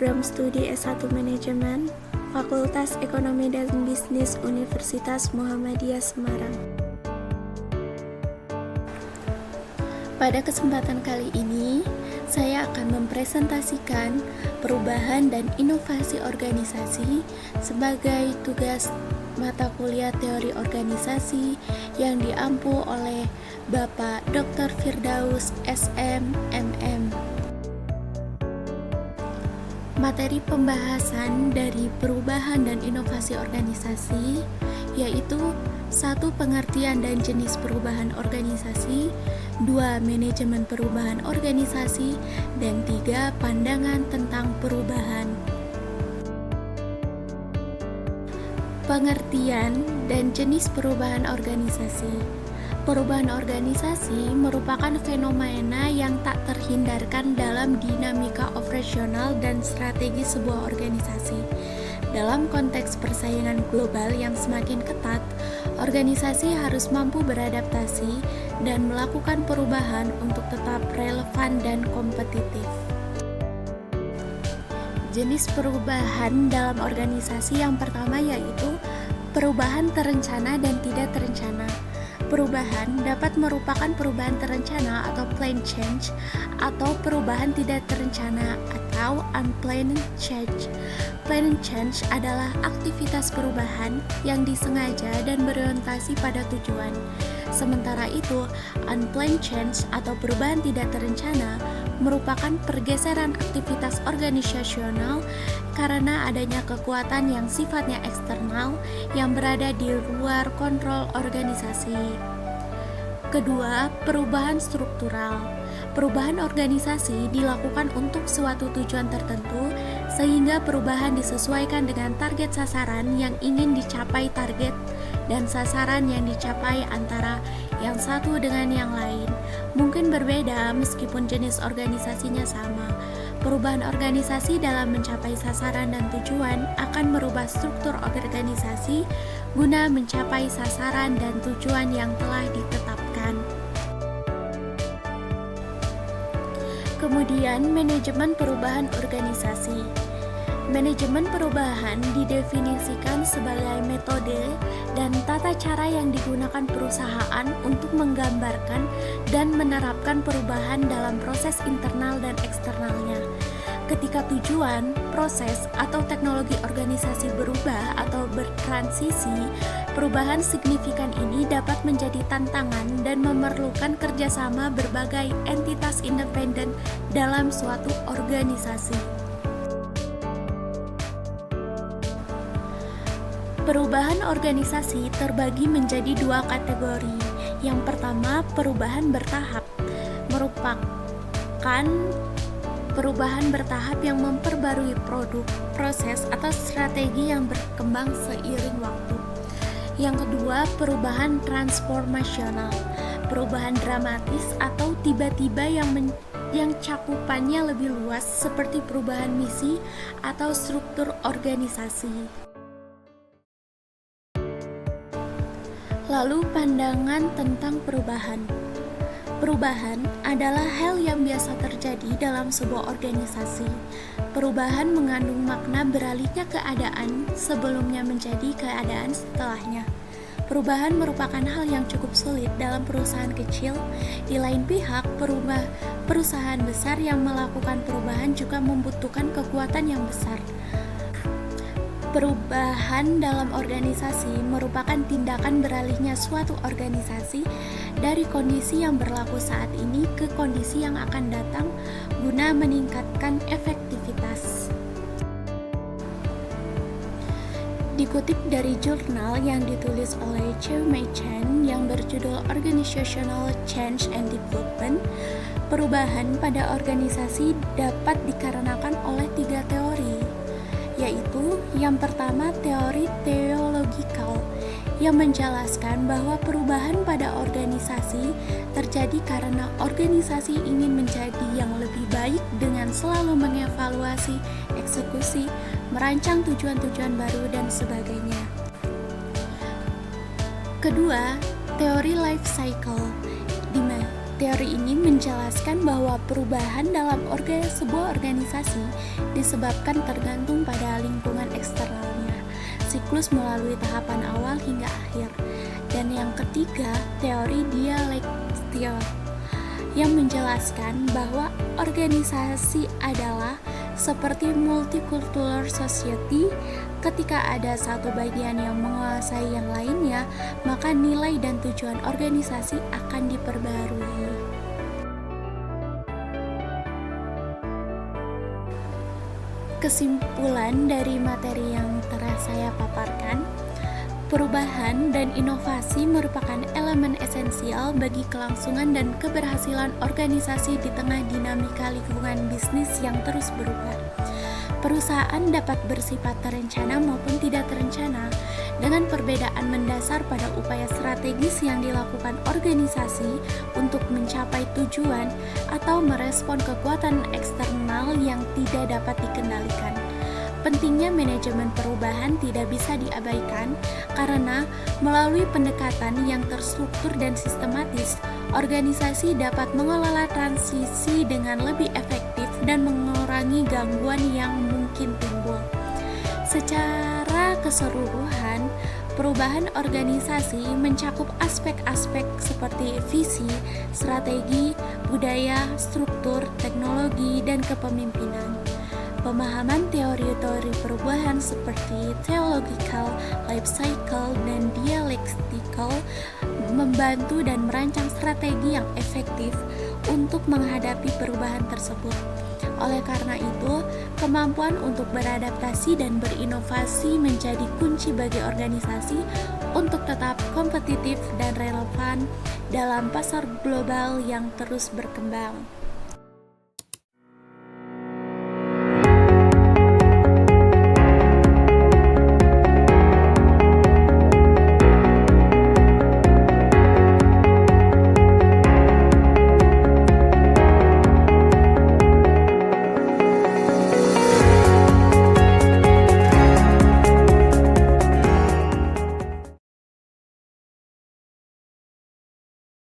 Program Studi S1 Manajemen, Fakultas Ekonomi dan Bisnis Universitas Muhammadiyah Semarang. Pada kesempatan kali ini, saya akan mempresentasikan perubahan dan inovasi organisasi sebagai tugas mata kuliah teori organisasi yang diampu oleh Bapak Dr. Firdaus SM MM. Materi pembahasan dari perubahan dan inovasi organisasi yaitu 1. Pengertian dan jenis perubahan organisasi, 2. Manajemen perubahan organisasi, dan 3. Pandangan tentang perubahan. Pengertian dan jenis perubahan organisasi. Perubahan organisasi merupakan fenomena yang tak terhindarkan dalam dinamika operasional dan strategi sebuah organisasi. Dalam konteks persaingan global yang semakin ketat, organisasi harus mampu beradaptasi dan melakukan perubahan untuk tetap relevan dan kompetitif. Jenis perubahan dalam organisasi yang pertama yaitu perubahan terencana dan tidak terencana. Perubahan dapat merupakan perubahan terencana atau planned change atau perubahan tidak terencana atau unplanned change. Planned change adalah aktivitas perubahan yang disengaja dan berorientasi pada tujuan. Sementara itu, unplanned change atau perubahan tidak terencana merupakan pergeseran aktivitas organisasional karena adanya kekuatan yang sifatnya eksternal yang berada di luar kontrol organisasi. Kedua, perubahan struktural. Perubahan organisasi dilakukan untuk suatu tujuan tertentu sehingga perubahan disesuaikan dengan target sasaran yang ingin dicapai target dan sasaran yang dicapai antara yang satu dengan yang lain. Mungkin berbeda meskipun jenis organisasinya sama. Perubahan organisasi dalam mencapai sasaran dan tujuan akan merubah struktur organisasi guna mencapai sasaran dan tujuan yang telah ditetapkan. Kemudian, manajemen perubahan organisasi. Manajemen perubahan didefinisikan sebagai metode dan tata cara yang digunakan perusahaan untuk menggambarkan dan menerapkan perubahan dalam proses internal dan eksternalnya. Ketika tujuan, proses, atau teknologi organisasi berubah atau bertransisi, perubahan signifikan ini dapat menjadi tantangan dan memerlukan kerjasama berbagai entitas independen dalam suatu organisasi. Perubahan organisasi terbagi menjadi dua kategori. Yang pertama, perubahan bertahap, merupakan perubahan bertahap yang memperbarui produk, proses, atau strategi yang berkembang seiring waktu. Yang kedua, perubahan transformasional, perubahan dramatis atau tiba-tiba yang cakupannya lebih luas seperti perubahan misi atau struktur organisasi. Lalu pandangan tentang perubahan. Perubahan adalah hal yang biasa terjadi dalam sebuah organisasi. Perubahan mengandung makna beralihnya keadaan sebelumnya menjadi keadaan setelahnya. Perubahan merupakan hal yang cukup sulit dalam perusahaan kecil. Di lain pihak, perusahaan besar yang melakukan perubahan juga membutuhkan kekuatan yang besar. Perubahan dalam organisasi merupakan tindakan beralihnya suatu organisasi dari kondisi yang berlaku saat ini ke kondisi yang akan datang guna meningkatkan efektivitas. Dikutip dari jurnal yang ditulis oleh Choi Mei Chen yang berjudul Organizational Change and Development, perubahan pada organisasi dapat dikarenakan oleh 3 teori, yaitu yang pertama teori teleologikal yang menjelaskan bahwa perubahan pada organisasi terjadi karena organisasi ingin menjadi yang lebih baik dengan selalu mengevaluasi, eksekusi, merancang tujuan-tujuan baru dan sebagainya. Kedua, teori life cycle, di mana Teori ini menjelaskan bahwa perubahan dalam sebuah organisasi disebabkan tergantung pada lingkungan eksternalnya, siklus melalui tahapan awal hingga akhir. Dan yang ketiga, teori dialektika yang menjelaskan bahwa organisasi adalah seperti multicultural society. Ketika ada satu bagian yang menguasai yang lainnya, maka nilai dan tujuan organisasi akan diperbarui. Kesimpulan dari materi yang telah saya paparkan, perubahan dan inovasi merupakan elemen esensial bagi kelangsungan dan keberhasilan organisasi di tengah dinamika lingkungan bisnis yang terus berubah. Perusahaan dapat bersifat terencana maupun tidak terencana, dengan perbedaan mendasar pada upaya strategis yang dilakukan organisasi untuk mencapai tujuan atau merespon kekuatan eksternal yang tidak dapat dikendalikan. Pentingnya manajemen perubahan tidak bisa diabaikan karena melalui pendekatan yang terstruktur dan sistematis, organisasi dapat mengelola transisi dengan lebih efektif dan mengurangi gangguan yang mungkin timbul. Secara keseluruhan, perubahan organisasi mencakup aspek-aspek seperti visi, strategi, budaya, struktur, teknologi, dan kepemimpinan. Pemahaman teori-teori perubahan seperti theological, life cycle, dan dialectical membantu dan merancang strategi yang efektif untuk menghadapi perubahan tersebut. Oleh karena itu, kemampuan untuk beradaptasi dan berinovasi menjadi kunci bagi organisasi untuk tetap kompetitif dan relevan dalam pasar global yang terus berkembang.